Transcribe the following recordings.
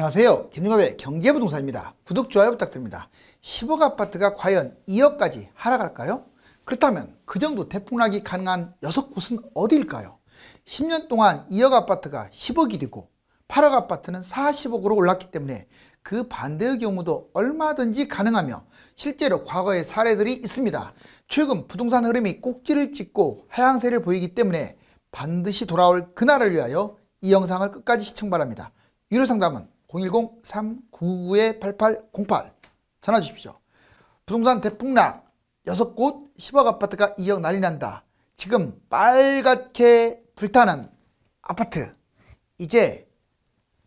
안녕하세요. 김용엽의 경제부동산입니다. 구독, 좋아요 부탁드립니다. 10억 아파트가 과연 2억까지 하락할까요? 그렇다면 그 정도 대폭락이 가능한 6곳은 어디일까요? 10년 동안 2억 아파트가 10억이고 8억 아파트는 40억으로 올랐기 때문에 그 반대의 경우도 얼마든지 가능하며 실제로 과거의 사례들이 있습니다. 최근 부동산 흐름이 꼭지를 찍고 하향세를 보이기 때문에 반드시 돌아올 그날을 위하여 이 영상을 끝까지 시청 바랍니다. 유료 상담은 010-399-8808 전화 주십시오. 부동산 대폭락 6곳 10억 아파트가 2억 난리 난다. 지금 빨갛게 불타는 아파트, 이제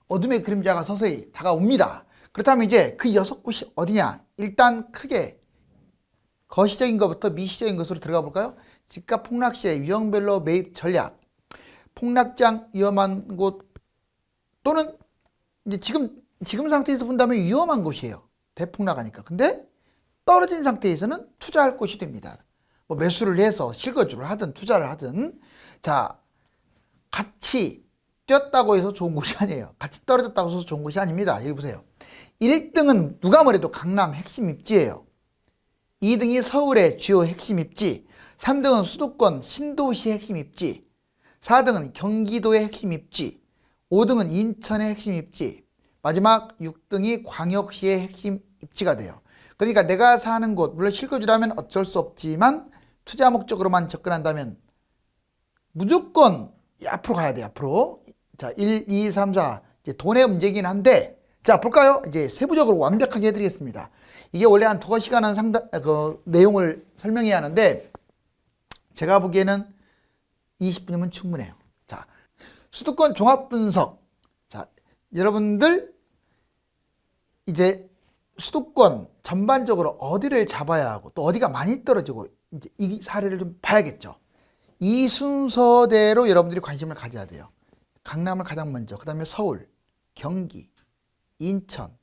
어둠의 그림자가 서서히 다가옵니다. 그렇다면 이제 그 6곳이 어디냐? 일단 크게 거시적인 것부터 미시적인 것으로 들어가 볼까요? 집값 폭락 시에 유형별로 매입 전략, 폭락장 위험한 곳 또는 이제 지금 상태에서 본다면 위험한 곳이에요. 대폭락하니까. 근데 떨어진 상태에서는 투자할 곳이 됩니다. 뭐 매수를 해서 실거주를 하든 투자를 하든. 자, 같이 뛰었다고 해서 좋은 곳이 아니에요. 같이 떨어졌다고 해서 좋은 곳이 아닙니다. 여기 보세요. 1등은 누가 뭐래도 강남 핵심 입지예요. 2등이 서울의 주요 핵심 입지, 3등은 수도권 신도시 핵심 입지, 4등은 경기도의 핵심 입지, 5등은 인천의 핵심 입지, 마지막 6등이 광역시의 핵심 입지가 돼요. 그러니까 내가 사는 곳, 물론 실거주라면 어쩔 수 없지만 투자 목적으로만 접근한다면 무조건 앞으로 가야 돼요. 앞으로. 자, 1, 2, 3, 4 이제 돈의 문제긴 한데, 자 볼까요? 이제 세부적으로 완벽하게 해드리겠습니다. 이게 원래 한 2시간은 내용을 설명해야 하는데 제가 보기에는 20분이면 충분해요. 자, 수도권 종합분석. 자, 여러분들 이제 수도권 전반적으로 어디를 잡아야 하고 또 어디가 많이 떨어지고 이제 이 사례를 좀 봐야겠죠. 이 순서대로 여러분들이 관심을 가져야 돼요. 강남을 가장 먼저, 그 다음에 서울, 경기, 인천,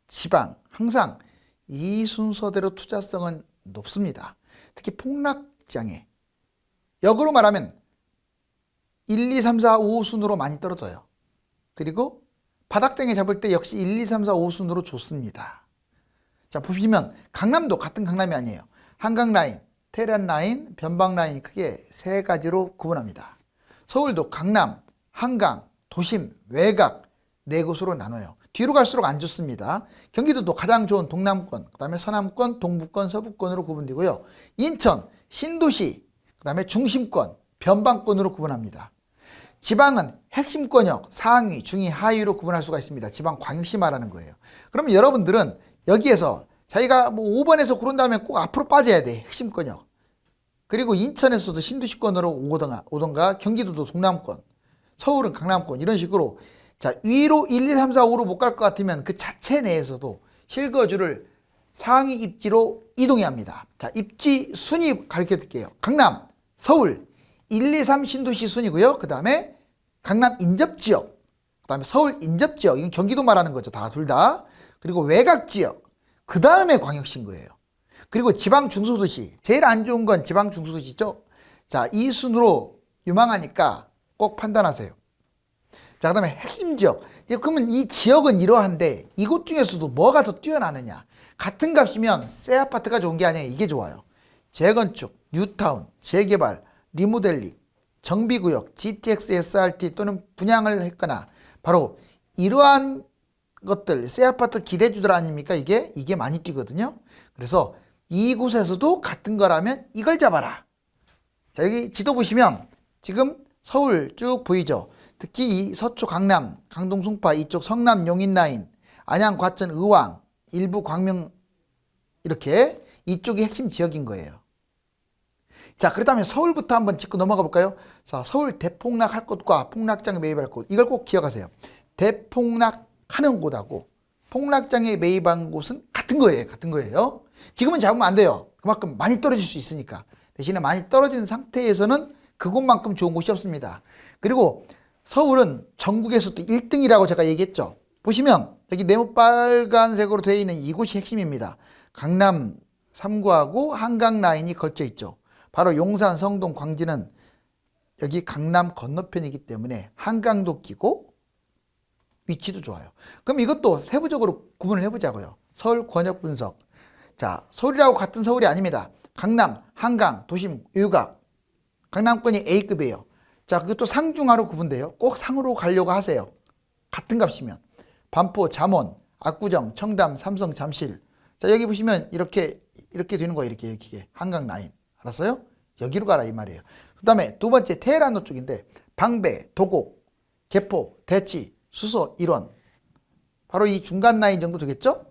지방, 항상 이 순서대로 투자성은 높습니다. 특히 폭락장에 역으로 말하면 1, 2, 3, 4, 5 순으로 많이 떨어져요. 그리고 바닥장에 잡을 때 역시 1, 2, 3, 4, 5 순으로 좋습니다. 자, 보시면 강남도 같은 강남이 아니에요. 한강라인, 테란라인, 변방라인이 크게 3가지로 구분합니다. 서울도 강남, 한강, 도심, 외곽 4곳으로 나눠요. 뒤로 갈수록 안 좋습니다. 경기도도 가장 좋은 동남권, 그 다음에 서남권, 동부권, 서부권으로 구분되고요. 인천, 신도시, 그 다음에 중심권, 변방권으로 구분합니다. 지방은 핵심권역, 상위, 중위, 하위로 구분할 수가 있습니다. 지방 광역시 말하는 거예요. 그러면 여러분들은 여기에서 자기가 뭐 5번에서 고른다면 꼭 앞으로 빠져야 돼. 핵심권역. 그리고 인천에서도 신도시권으로 오던가 경기도도 동남권, 서울은 강남권, 이런 식으로 자, 위로 1, 2, 3, 4, 5로 못 갈 것 같으면 그 자체 내에서도 실거주를 상위 입지로 이동해야 합니다. 자, 입지 순위 가르쳐 드릴게요. 강남, 서울, 1, 2, 3 신도시 순이고요. 그 다음에 강남 인접지역, 그 다음에 서울 인접지역, 이건 경기도 말하는 거죠. 다 둘 다. 그리고 외곽지역, 그 다음에 광역시인 거예요. 그리고 지방 중소도시, 제일 안 좋은 건 지방 중소도시죠. 자, 이 순으로 유망하니까 꼭 판단하세요. 자, 그 다음에 핵심 지역. 그러면 이 지역은 이러한데 이곳 중에서도 뭐가 더 뛰어나느냐. 같은 값이면 새 아파트가 좋은 게 아니에요. 이게 좋아요. 재건축, 뉴타운, 재개발, 리모델링, 정비구역, GTX, SRT 또는 분양을 했거나 바로 이러한 것들, 새 아파트 기대주들 아닙니까? 이게 많이 뛰거든요. 그래서 이곳에서도 같은 거라면 이걸 잡아라. 자, 여기 지도 보시면 지금 서울 쭉 보이죠. 특히 이 서초 강남, 강동 송파 이쪽 성남 용인 라인, 안양 과천 의왕, 일부 광명 이렇게 이쪽이 핵심 지역인 거예요. 자, 그렇다면 서울부터 한번 짚고 넘어가 볼까요? 자, 서울 대폭락 할 곳과 폭락장 매입할 곳, 이걸 꼭 기억하세요. 대폭락하는 곳하고 폭락장에 매입한 곳은 같은 거예요. 같은 거예요. 지금은 잡으면 안 돼요. 그만큼 많이 떨어질 수 있으니까. 대신에 많이 떨어진 상태에서는 그곳만큼 좋은 곳이 없습니다. 그리고 서울은 전국에서도 1등이라고 제가 얘기했죠. 보시면 여기 네모 빨간색으로 되어 있는 이곳이 핵심입니다. 강남 3구하고 한강 라인이 걸쳐 있죠. 바로 용산, 성동, 광진은 여기 강남 건너편이기 때문에 한강도 끼고 위치도 좋아요. 그럼 이것도 세부적으로 구분을 해보자고요. 서울 권역 분석. 자, 서울이라고 같은 서울이 아닙니다. 강남, 한강, 도심, 유각. 강남권이 A급이에요. 자, 그것도 상중하로 구분돼요. 꼭 상으로 가려고 하세요. 같은 값이면. 반포, 잠원, 압구정, 청담, 삼성, 잠실. 자, 여기 보시면 이렇게 되는 거예요. 이렇게 한강 라인. 알았어요? 여기로 가라 이 말이에요. 그 다음에 두 번째 테헤란로 쪽인데 방배, 도곡, 개포, 대치, 수서, 일원. 바로 이 중간 라인 정도 되겠죠?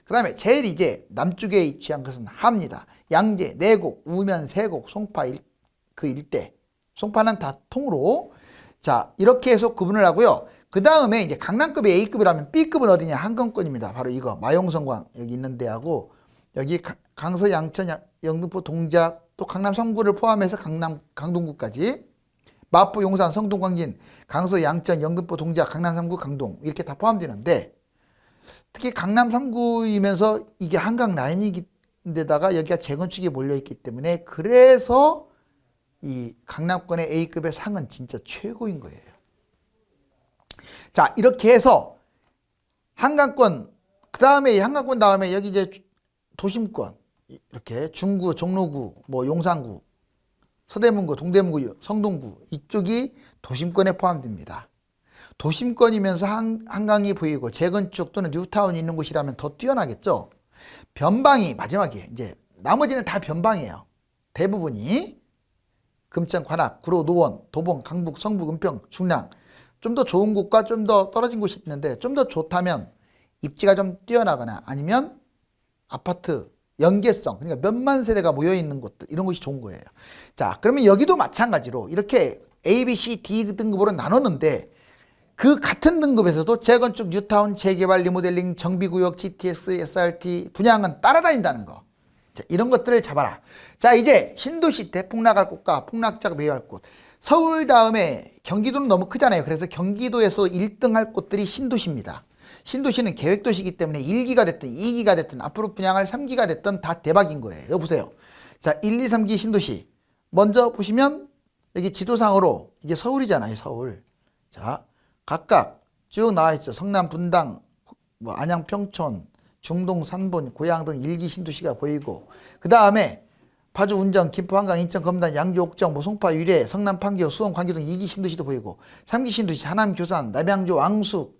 그 다음에 제일 이제 남쪽에 위치한 것은 하입니다. 양재, 내곡, 우면, 세곡, 송파 그 일대. 송파는 다 통으로. 자, 이렇게 해서 구분을 하고요. 그 다음에 이제 강남급이 A급이라면 B급은 어디냐? 한강권입니다. 바로 이거 마용성광 여기 있는 데하고 여기 강서, 양천, 영등포, 동작 또 강남 3구를 포함해서 강동구까지 마포, 용산, 성동, 광진, 강서, 양천, 영등포, 동작, 강남 3구, 강동 이렇게 다 포함되는데 특히 강남 3구이면서 이게 한강 라인인데다가 여기가 재건축이 몰려있기 때문에 그래서 이 강남권의 A급의 상은 진짜 최고인 거예요. 자, 이렇게 해서 한강권, 그 다음에 한강권 다음에 여기 이제 도심권, 이렇게 중구, 종로구, 뭐 용산구, 서대문구, 동대문구, 성동구 이쪽이 도심권에 포함됩니다. 도심권이면서 한강이 보이고 재건축 또는 뉴타운이 있는 곳이라면 더 뛰어나겠죠. 변방이 마지막에 이제 나머지는 다 변방이에요. 대부분이 금천, 관악, 구로, 노원, 도봉, 강북, 성북, 은평, 중랑 좀 더 좋은 곳과 좀 더 떨어진 곳이 있는데 좀 더 좋다면 입지가 좀 뛰어나거나 아니면 아파트 연계성 그러니까 몇만 세대가 모여있는 곳들 이런 것이 좋은 거예요. 자, 그러면 여기도 마찬가지로 이렇게 A, B, C, D 등급으로 나눴는데 그 같은 등급에서도 재건축, 뉴타운, 재개발, 리모델링, 정비구역, GTX, SRT 분양은 따라다닌다는 거. 자, 이런 것들을 잡아라. 자, 이제 신도시 대폭 나갈 곳과 폭락자가 매여할 곳. 서울 다음에 경기도는 너무 크잖아요. 그래서 경기도에서 1등 할 곳들이 신도시입니다. 신도시는 계획도시이기 때문에 1기가 됐든 2기가 됐든 앞으로 분양할 3기가 됐든 다 대박인 거예요. 여기 보세요. 자, 1, 2, 3기 신도시. 먼저 보시면 여기 지도상으로 이게 서울이잖아요. 서울. 자, 각각 쭉 나와 있죠. 성남, 분당, 뭐 안양, 평촌, 중동, 산본, 고양 등 1기 신도시가 보이고 그 다음에 파주, 운정, 김포, 한강, 인천, 검단, 양주, 옥정, 뭐 송파, 유래, 성남, 판교, 수원, 광교 등 2기 신도시도 보이고 3기 신도시, 하남, 교산, 남양주, 왕숙,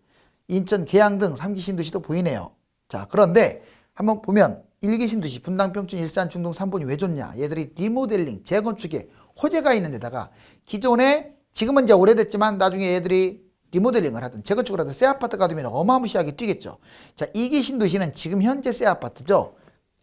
인천, 계양 등 3기 신도시도 보이네요. 자, 그런데 한번 보면 1기 신도시, 분당, 평촌, 일산, 중동, 산본이 왜 좋냐? 얘들이 리모델링, 재건축에 호재가 있는 데다가 기존에 지금은 이제 오래됐지만 나중에 얘들이 리모델링을 하든 재건축을 하든 새 아파트가 되면 어마무시하게 뛰겠죠. 자, 2기 신도시는 지금 현재 새 아파트죠.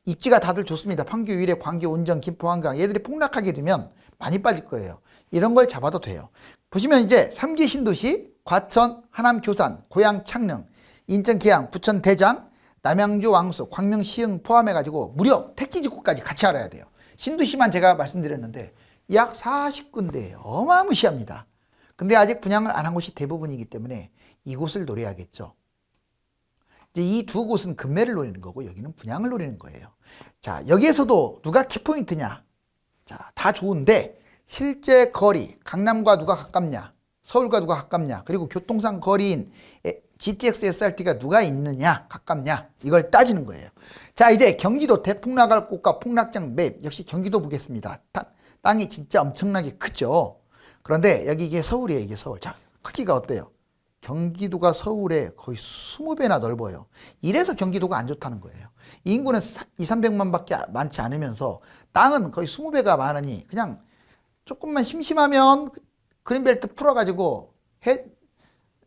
입지가 다들 좋습니다. 판교, 유래, 광교, 운정, 김포, 한강 얘들이 폭락하게 되면 많이 빠질 거예요. 이런 걸 잡아도 돼요. 보시면 이제 3기 신도시 과천, 하남, 교산, 고양, 창릉, 인천, 계양, 부천, 대장, 남양주, 왕수, 광명, 시흥 포함해가지고 무려 택지지구까지 같이 알아야 돼요. 신도시만 제가 말씀드렸는데 약 40군데 어마무시합니다. 근데 아직 분양을 안 한 곳이 대부분이기 때문에 이곳을 노려야겠죠. 이제 이 두 곳은 급매를 노리는 거고 여기는 분양을 노리는 거예요. 자, 여기에서도 누가 키포인트냐? 자, 다 좋은데 실제 거리, 강남과 누가 가깝냐? 서울과 누가 가깝냐? 그리고 교통상 거리인 GTX, SRT가 누가 있느냐? 가깝냐? 이걸 따지는 거예요. 자, 이제 경기도 대폭 나갈 곳과 폭락장 맵 역시 경기도 보겠습니다. 땅이 진짜 엄청나게 크죠. 그런데 여기 이게 서울이에요. 이게 서울. 자, 크기가 어때요? 경기도가 서울에 거의 20배나 넓어요. 이래서 경기도가 안 좋다는 거예요. 인구는 200~300만 밖에 많지 않으면서 땅은 거의 20배가 많으니 그냥 조금만 심심하면 그린벨트 풀어가지고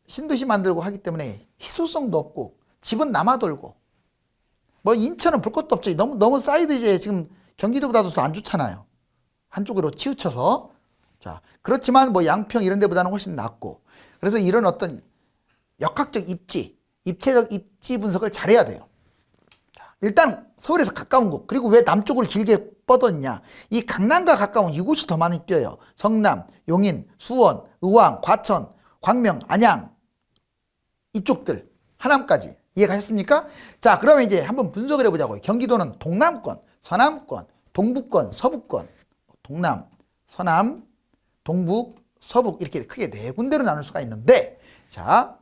신도시 만들고 하기 때문에 희소성도 없고 집은 남아돌고 뭐 인천은 볼 것도 없죠. 너무 사이드 이제 지금 경기도보다도 더 안 좋잖아요. 한쪽으로 치우쳐서. 자, 그렇지만 뭐 양평 이런 데보다는 훨씬 낫고 그래서 이런 어떤 역학적 입지, 입체적 입지 분석을 잘해야 돼요. 자, 일단 서울에서 가까운 곳 그리고 왜 남쪽을 길게 뻗었냐 이 강남과 가까운 이곳이 더 많이 뛰어요. 성남, 용인, 수원, 의왕, 과천, 광명, 안양 이쪽들 하남까지 이해가셨습니까? 자, 그러면 이제 한번 분석을 해보자고요. 경기도는 동남권, 서남권, 동북권, 서북권 동남, 서남, 동북, 서북 이렇게 크게 네 군데로 나눌 수가 있는데 자,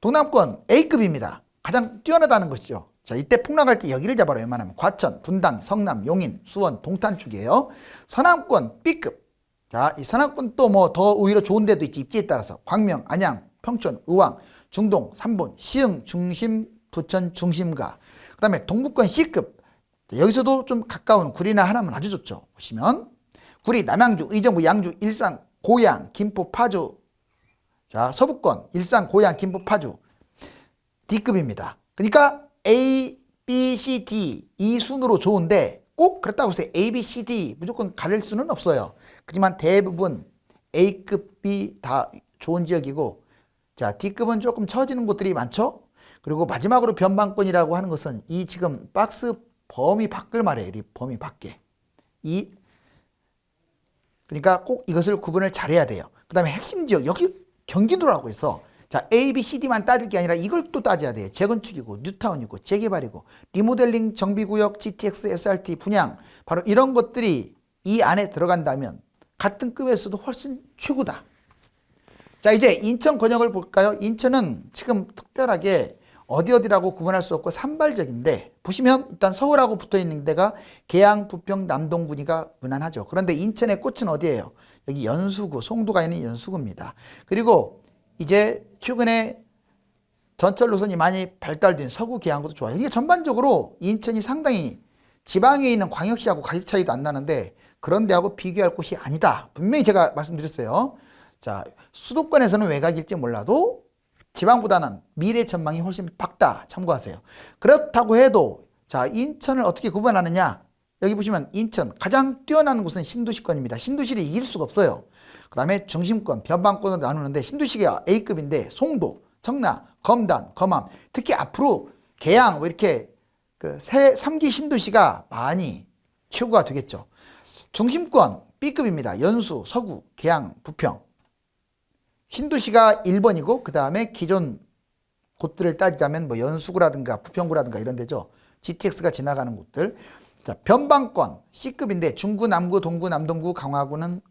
동남권 A급입니다. 가장 뛰어나다는 것이죠. 자, 이때 폭락할 때 여기를 잡아라. 웬만하면 과천, 분당, 성남, 용인, 수원, 동탄 쪽이에요. 서남권 B급. 자, 이 서남권 또 뭐 더 오히려 좋은 데도 있지. 입지에 따라서 광명, 안양, 평촌, 의왕, 중동, 삼본, 시흥, 중심, 부천, 중심가. 그 다음에 동북권 C급. 여기서도 좀 가까운 구리나 하나면 아주 좋죠. 보시면 구리, 남양주, 의정부, 양주, 일산, 고양, 김포, 파주. 자, 서북권 일산, 고양, 김포, 파주 D급입니다. 그러니까 A, B, C, D 이 순으로 좋은데 꼭 그렇다고 해서 A, B, C, D 무조건 가릴 수는 없어요. 하지만 대부분 A급, B 다 좋은 지역이고, 자, D급은 조금 처지는 곳들이 많죠. 그리고 마지막으로 변방권이라고 하는 것은 이 지금 박스 범위 밖을 말해요. 이 범위 밖에. 그러니까 꼭 이것을 구분을 잘해야 돼요. 그 다음에 핵심 지역, 여기 경기도라고 해서 자, A, B, C, D만 따질 게 아니라 이걸 또 따져야 돼요. 재건축이고 뉴타운이고 재개발이고 리모델링, 정비구역, GTX, SRT, 분양, 바로 이런 것들이 이 안에 들어간다면 같은 급에서도 훨씬 최고다. 자, 이제 인천 권역을 볼까요? 인천은 지금 특별하게 어디라고 구분할 수 없고 산발적인데, 보시면 일단 서울하고 붙어 있는 데가 계양, 부평, 남동군이가 무난하죠. 그런데 인천의 꽃은 어디예요? 여기 연수구, 송도가 있는 연수구입니다. 그리고 이제 최근에 전철 노선이 많이 발달된 서구 계양구도 좋아요. 이게 전반적으로 인천이 상당히 지방에 있는 광역시하고 가격 차이도 안 나는데 그런 데하고 비교할 곳이 아니다. 분명히 제가 말씀드렸어요. 자, 수도권에서는 외곽일지 몰라도 지방보다는 미래 전망이 훨씬 밝다. 참고하세요. 그렇다고 해도 자, 인천을 어떻게 구분하느냐? 여기 보시면 인천 가장 뛰어나는 곳은 신도시권입니다. 신도시를 이길 수가 없어요. 그 다음에 중심권, 변방권으로 나누는데 신도시가 A급인데 송도, 청라, 검단, 검암, 특히 앞으로 계양 뭐 이렇게 그 3기 신도시가 많이 최고가 되겠죠. 중심권 B급입니다. 연수, 서구, 계양, 부평. 신도시가 1번이고 그 다음에 기존 곳들을 따지자면 뭐 연수구라든가 부평구라든가 이런 데죠. GTX가 지나가는 곳들. 자, 변방권 C급인데 중구, 남구, 동구, 남동구, 강화구는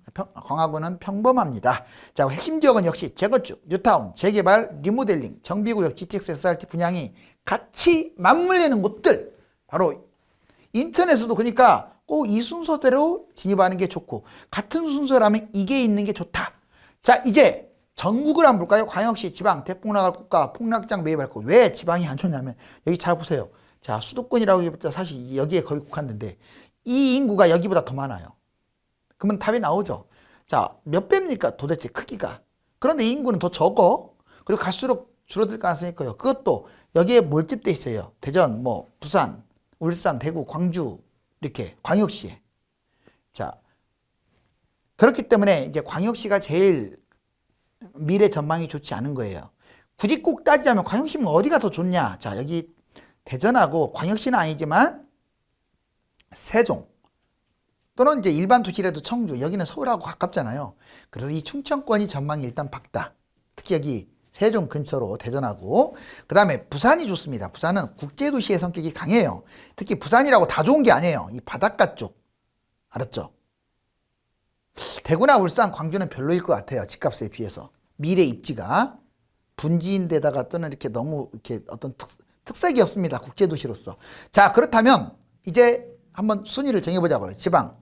평범합니다. 자, 핵심 지역은 역시 재건축, 뉴타운, 재개발, 리모델링, 정비구역, GTX, SRT 분양이 같이 맞물리는 곳들. 바로 인천에서도 그러니까 꼭 이 순서대로 진입하는 게 좋고 같은 순서라면 이게 있는 게 좋다. 자, 이제 전국을 한번 볼까요? 광역시, 지방, 대폭락할 곳과 폭락장 매입할 곳. 왜 지방이 안 좋냐면 여기 잘 보세요. 자, 수도권이라고 해봤자 사실 여기에 거의 국한된데 이 인구가 여기보다 더 많아요. 그러면 답이 나오죠. 자, 몇 배입니까? 도대체 크기가. 그런데 이 인구는 더 적어. 그리고 갈수록 줄어들 가능성이 커요. 그것도 여기에 몰집돼 있어요. 대전, 뭐 부산, 울산, 대구, 광주 이렇게 광역시에. 자, 그렇기 때문에 이제 광역시가 제일 미래 전망이 좋지 않은 거예요. 굳이 꼭 따지자면 광역시면 어디가 더 좋냐? 자, 여기 대전하고 광역시는 아니지만 세종 또는 이제 일반 도시라도 청주, 여기는 서울하고 가깝잖아요. 그래서 이 충청권이 전망이 일단 밝다. 특히 여기 세종 근처로 대전하고, 그 다음에 부산이 좋습니다. 부산은 국제도시의 성격이 강해요. 특히 부산이라고 다 좋은 게 아니에요. 이 바닷가 쪽 알았죠? 대구나 울산, 광주는 별로일 것 같아요. 집값에 비해서. 미래 입지가 분지인데다가 또는 이렇게 너무 이렇게 어떤 특색이 없습니다. 국제도시로서. 자, 그렇다면 이제 한번 순위를 정해보자고요. 지방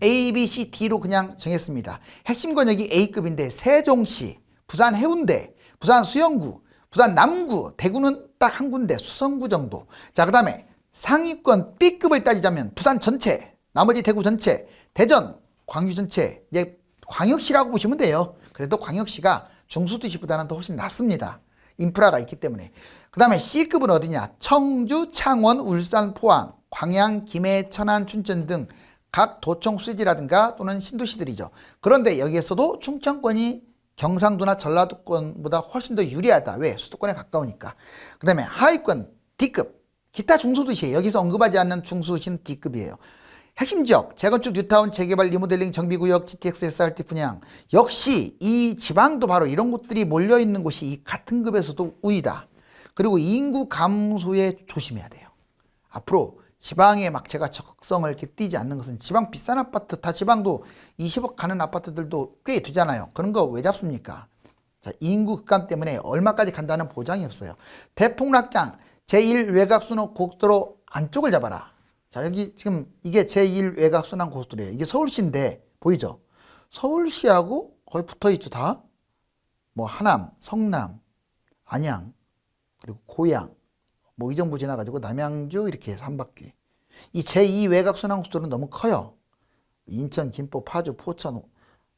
A, B, C, D로 그냥 정했습니다. 핵심 권역이 A급인데 세종시, 부산 해운대, 부산 수영구, 부산 남구, 대구는 딱 한 군데 수성구 정도. 자, 그 다음에 상위권 B급을 따지자면 부산 전체, 나머지 대구 전체, 대전, 광주 전체, 이제 광역시라고 보시면 돼요. 그래도 광역시가 중수도시보다는 더 훨씬 낫습니다. 인프라가 있기 때문에. 그 다음에 C급은 어디냐? 청주, 창원, 울산, 포항, 광양, 김해, 천안, 춘천 등 각 도청 수지라든가 또는 신도시들이죠. 그런데 여기에서도 충청권이 경상도나 전라도권보다 훨씬 더 유리하다. 왜? 수도권에 가까우니까. 그 다음에 하위권 D급, 기타 중소도시예요. 여기서 언급하지 않는 중소도시는 D급이에요. 핵심 지역, 재건축, 뉴타운, 재개발, 리모델링, 정비구역, GTX, SRT 분양. 역시 이 지방도 바로 이런 곳들이 몰려있는 곳이 이 같은 급에서도 우위다. 그리고 인구 감소에 조심해야 돼요. 앞으로 지방에 막 제가 적성을 이렇게 띄지 않는 것은 지방 비싼 아파트, 다 지방도 20억 가는 아파트들도 꽤 되잖아요. 그런 거 왜 잡습니까? 자, 인구 급감 때문에 얼마까지 간다는 보장이 없어요. 대폭락장 제1 외곽순환 고속도로 안쪽을 잡아라. 자, 여기 지금 이게 제1 외곽순환 고속도로예요. 이게 서울시인데 보이죠? 서울시하고 거의 붙어 있죠, 다. 뭐 하남, 성남, 안양, 그리고 고양, 뭐 의정부 지나가지고 남양주 이렇게 해서 한 바퀴. 이 제2 외곽순환 고속도로는 너무 커요. 인천, 김포, 파주, 포천,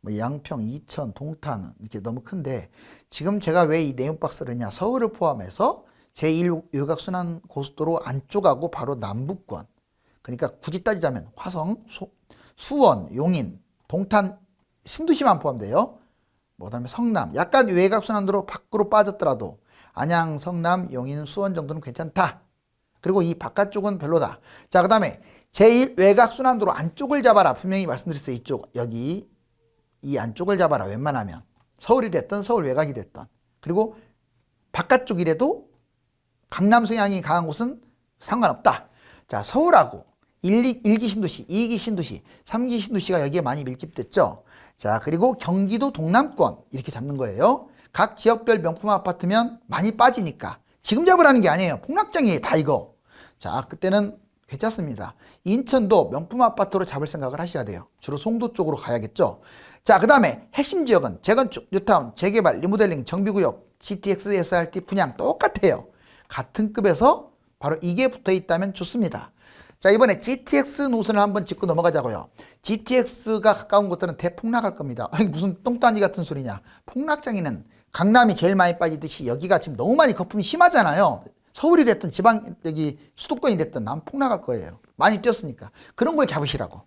뭐 양평, 이천, 동탄 이렇게 너무 큰데 지금 제가 왜 이 내용 박스를 했냐? 서울을 포함해서 제1 외곽순환 고속도로 안쪽하고 바로 남부권. 그러니까 굳이 따지자면 화성, 수원, 용인, 동탄, 신도시만 포함돼요. 뭐 그다음에 성남, 약간 외곽순환도로 밖으로 빠졌더라도 안양, 성남, 용인, 수원 정도는 괜찮다. 그리고 이 바깥쪽은 별로다. 자, 그다음에 제1 외곽순환도로 안쪽을 잡아라. 분명히 말씀드렸어요. 이쪽 여기 이 안쪽을 잡아라. 웬만하면 서울이 됐든 서울 외곽이 됐든. 그리고 바깥쪽이라도 강남 성향이 강한 곳은 상관없다. 자, 서울하고 1기 신도시, 2기 신도시, 3기 신도시가 여기에 많이 밀집됐죠. 자, 그리고 경기도 동남권 이렇게 잡는 거예요. 각 지역별 명품 아파트면 많이 빠지니까 지금 잡으라는 게 아니에요. 폭락장이에요, 다 이거. 자, 그때는 괜찮습니다. 인천도 명품 아파트로 잡을 생각을 하셔야 돼요. 주로 송도 쪽으로 가야겠죠. 자, 그 다음에 핵심 지역은 재건축, 뉴타운, 재개발, 리모델링, 정비구역, GTX, SRT 분양 똑같아요. 같은 급에서 바로 이게 붙어 있다면 좋습니다. 자, 이번에 GTX 노선을 한번 짚고 넘어가자고요. GTX가 가까운 곳들은 대폭락할 겁니다. 아니, 무슨 똥단지 같은 소리냐. 폭락장에는 강남이 제일 많이 빠지듯이 여기가 지금 너무 많이 거품이 심하잖아요. 서울이 됐든 지방 여기 수도권이 됐든 난 폭락할 거예요. 많이 뛰었으니까. 그런 걸 잡으시라고.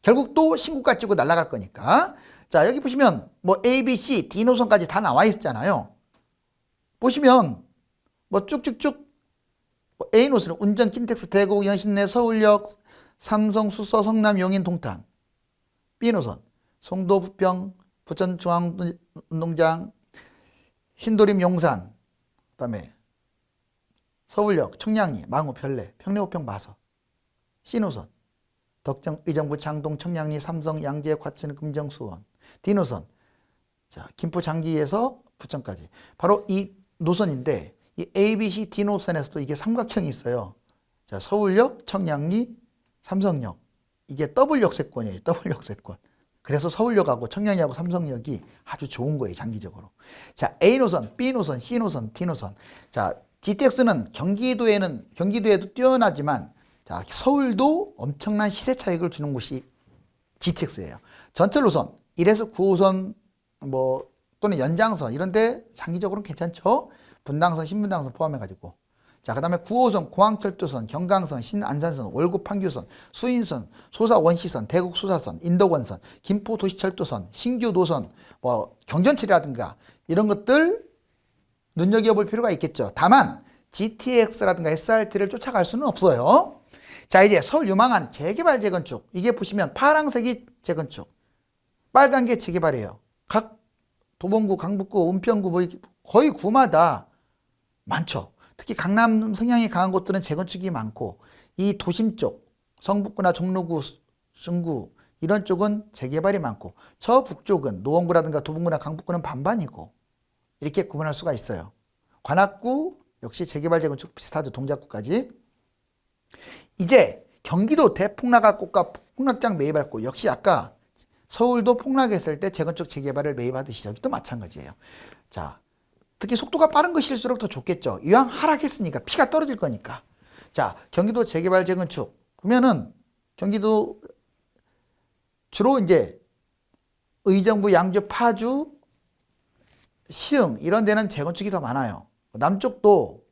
결국 또 신고가 찍고 날아갈 거니까. 자, 여기 보시면 뭐 A, B, C, D 노선까지 다 나와 있잖아요. 보시면 뭐 쭉쭉쭉 A 노선은 운전, 킨텍스, 대구, 연신내, 서울역, 삼성, 수서, 성남, 용인, 동탄. B 노선 송도, 부평, 부천 중앙운동장, 신도림, 용산, 그다음에 서울역, 청량리, 망우, 별내, 평내, 호평, 마서. C 노선 덕정, 의정부, 창동, 청량리, 삼성, 양재, 과천, 금정, 수원. D 노선 자, 김포, 장기에서 부천까지. 바로 이 노선인데 이 A, B, C, D 노선에서도 이게 삼각형이 있어요. 자, 서울역, 청량리, 삼성역. 이게 더블 역세권이에요. 더블 역세권. 그래서 서울역하고 청량리하고 삼성역이 아주 좋은 거예요. 장기적으로. 자, A 노선, B 노선, C 노선, D 노선. 자, GTX는 경기도에도 뛰어나지만 자, 서울도 엄청난 시세 차익을 주는 곳이 GTX예요. 전철 노선 1에서 9호선 뭐 또는 연장선 이런데 장기적으로는 괜찮죠. 분당선, 신분당선 포함해가지고. 자, 그 다음에 9호선, 공항철도선, 경강선, 신안산선, 월곡 판교선, 수인선, 소사 원시선, 대곡 소사선, 인덕원선, 김포 도시철도선, 신규 노선, 뭐 경전철이라든가 이런 것들 눈여겨볼 필요가 있겠죠. 다만 GTX라든가 SRT를 쫓아갈 수는 없어요. 자, 이제 서울 유망한 재개발 재건축. 이게 보시면 파란색이 재건축, 빨간 게 재개발이에요. 각 도봉구, 강북구, 은평구 뭐 거의 구마다 많죠. 특히 강남 성향이 강한 곳들은 재건축이 많고 이 도심 쪽 성북구나 종로구, 중구 이런 쪽은 재개발이 많고 저 북쪽은 노원구라든가 도봉구나 강북구는 반반이고 이렇게 구분할 수가 있어요. 관악구 역시 재개발 재건축 비슷하죠. 동작구까지. 이제 경기도 대폭락할 곳과 폭락장 매입할 곳 역시 아까 서울도 폭락했을 때 재건축 재개발을 매입하듯이 여기도 마찬가지예요. 자, 특히 속도가 빠른 것일수록 더 좋겠죠. 이왕 하락했으니까 피가 떨어질 거니까. 자, 경기도 재개발 재건축 보면은 경기도 주로 이제 의정부, 양주, 파주, 시흥 이런 데는 재건축이 더 많아요. 남쪽도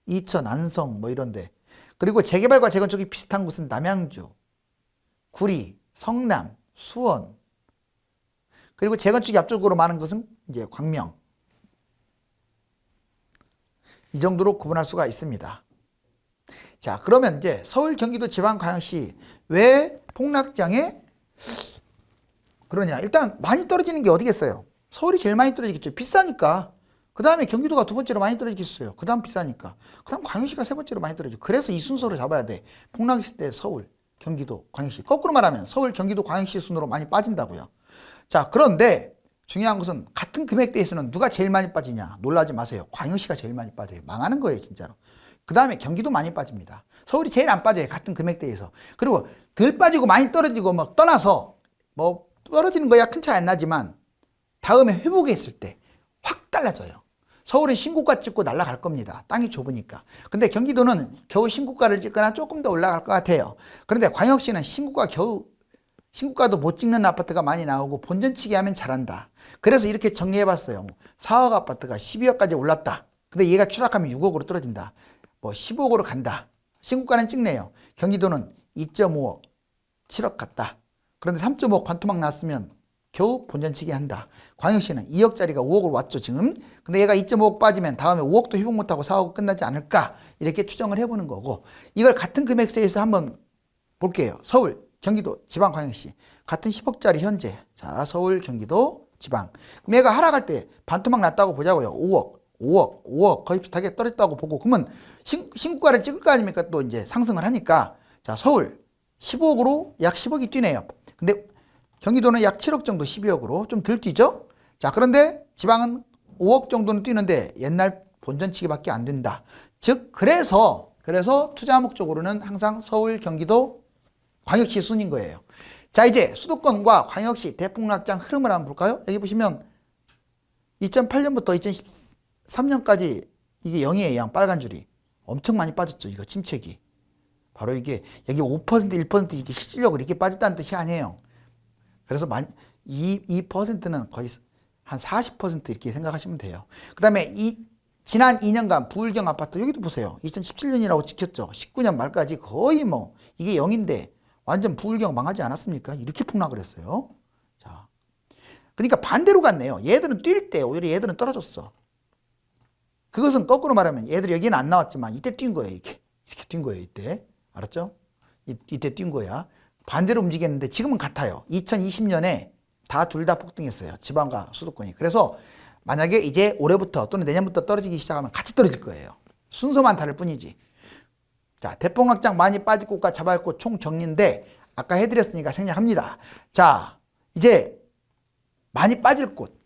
이천, 안성 뭐 이런데. 그리고 재개발과 재건축이 비슷한 곳은 남양주, 구리, 성남, 수원. 그리고 재건축이 앞쪽으로 많은 것은 이제 광명. 이 정도로 구분할 수가 있습니다. 자, 그러면 이제 서울, 경기도, 지방광역시 왜 폭락장에 그러냐? 일단 많이 떨어지는 게 어디겠어요? 서울이 제일 많이 떨어지겠죠. 비싸니까. 그 다음에 경기도가 두 번째로 많이 떨어지겠어요. 그 다음 비싸니까. 그 다음 광역시가 세 번째로 많이 떨어지죠. 그래서 이 순서를 잡아야 돼. 폭락했을 때 서울, 경기도, 광역시. 거꾸로 말하면 서울, 경기도, 광역시 순으로 많이 빠진다고요. 자, 그런데 중요한 것은 같은 금액대에서는 누가 제일 많이 빠지냐 놀라지 마세요. 광역시가 제일 많이 빠져요. 망하는 거예요 진짜로. 그 다음에 경기도 많이 빠집니다. 서울이 제일 안 빠져요. 같은 금액대에서. 그리고 덜 빠지고 많이 떨어지고 뭐 떠나서 뭐 떨어지는 거야 큰 차이 안 나지만 다음에 회복했을 때 확 달라져요. 서울은 신고가 찍고 날아갈 겁니다. 땅이 좁으니까. 근데 경기도는 겨우 신고가를 찍거나 조금 더 올라갈 것 같아요. 그런데 광역시는 신고가도 못 찍는 아파트가 많이 나오고 본전치기 하면 잘한다. 그래서 이렇게 정리해봤어요. 4억 아파트가 12억까지 올랐다. 근데 얘가 추락하면 6억으로 떨어진다. 뭐 15억으로 간다. 신고가는 찍네요. 경기도는 2.5억, 7억 갔다. 그런데 3.5억 관토막 났으면 겨우 본전치기 한다. 광역시는 2억짜리가 5억을 왔죠 지금. 근데 얘가 2.5억 빠지면 다음에 5억도 회복 못하고 4억 끝나지 않을까 이렇게 추정을 해보는 거고, 이걸 같은 금액대에서 한번 볼게요. 서울, 경기도, 지방광역시 같은 10억짜리 현재. 자, 서울, 경기도, 지방. 그럼 얘가 하락할 때 반토막 났다고 보자고요. 5억 거의 비슷하게 떨어졌다고 보고, 그러면 신고가를 찍을 거 아닙니까? 또 이제 상승을 하니까. 자, 서울 15억으로 약 10억이 뛰네요. 근데 경기도는 약 7억 정도, 12억으로 좀 덜 뛰죠. 자, 그런데 지방은 5억 정도는 뛰는데 옛날 본전치기밖에 안 된다. 즉 그래서 투자 목적으로는 항상 서울, 경기도, 광역시 순인 거예요. 자, 이제 수도권과 광역시 대폭락장 흐름을 한번 볼까요? 여기 보시면 2008년부터 2013년까지 이게 0이에요. 양 빨간 줄이 엄청 많이 빠졌죠. 이거 침체기. 바로 이게 여기 5% 1% 이게 실질적으로 이렇게 빠졌다는 뜻이 아니에요. 그래서 이 퍼센트는 거의 한 40% 이렇게 생각하시면 돼요. 그 다음에 지난 2년간 부울경 아파트 여기도 보세요. 2017년이라고 찍혔죠. 19년 말까지 거의 뭐 이게 0인데 완전 부울경 망하지 않았습니까? 이렇게 폭락을 했어요. 자, 그러니까 반대로 갔네요. 얘들은 뛸 때 오히려 얘들은 떨어졌어. 그것은 거꾸로 말하면 얘들이 여기는 안 나왔지만 이때 뛴 거예요. 이렇게 뛴 거예요. 이때. 알았죠? 이때 뛴 거야. 반대로 움직였는데 지금은 같아요. 2020년에 둘 다 폭등했어요. 지방과 수도권이. 그래서 만약에 이제 올해부터 또는 내년부터 떨어지기 시작하면 같이 떨어질 거예요. 순서만 다를 뿐이지. 자, 대폭락장 많이 빠질 곳과 잡아야 할 곳 총 정리인데 아까 해드렸으니까 생략합니다. 자, 이제 많이 빠질 곳,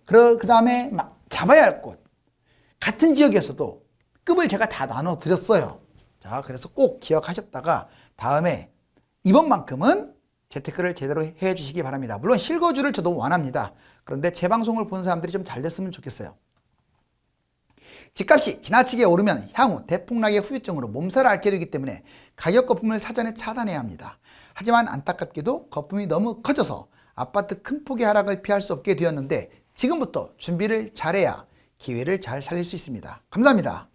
그 다음에 잡아야 할 곳, 같은 지역에서도 급을 제가 다 나눠 드렸어요. 자, 그래서 꼭 기억하셨다가 다음에 이번만큼은 재테크를 제대로 해 주시기 바랍니다. 물론 실거주를 저도 원합니다. 그런데 제 방송을 본 사람들이 좀 잘 됐으면 좋겠어요. 집값이 지나치게 오르면 향후 대폭락의 후유증으로 몸살을 앓게 되기 때문에 가격 거품을 사전에 차단해야 합니다. 하지만 안타깝게도 거품이 너무 커져서 아파트 큰 폭의 하락을 피할 수 없게 되었는데 지금부터 준비를 잘해야 기회를 잘 살릴 수 있습니다. 감사합니다.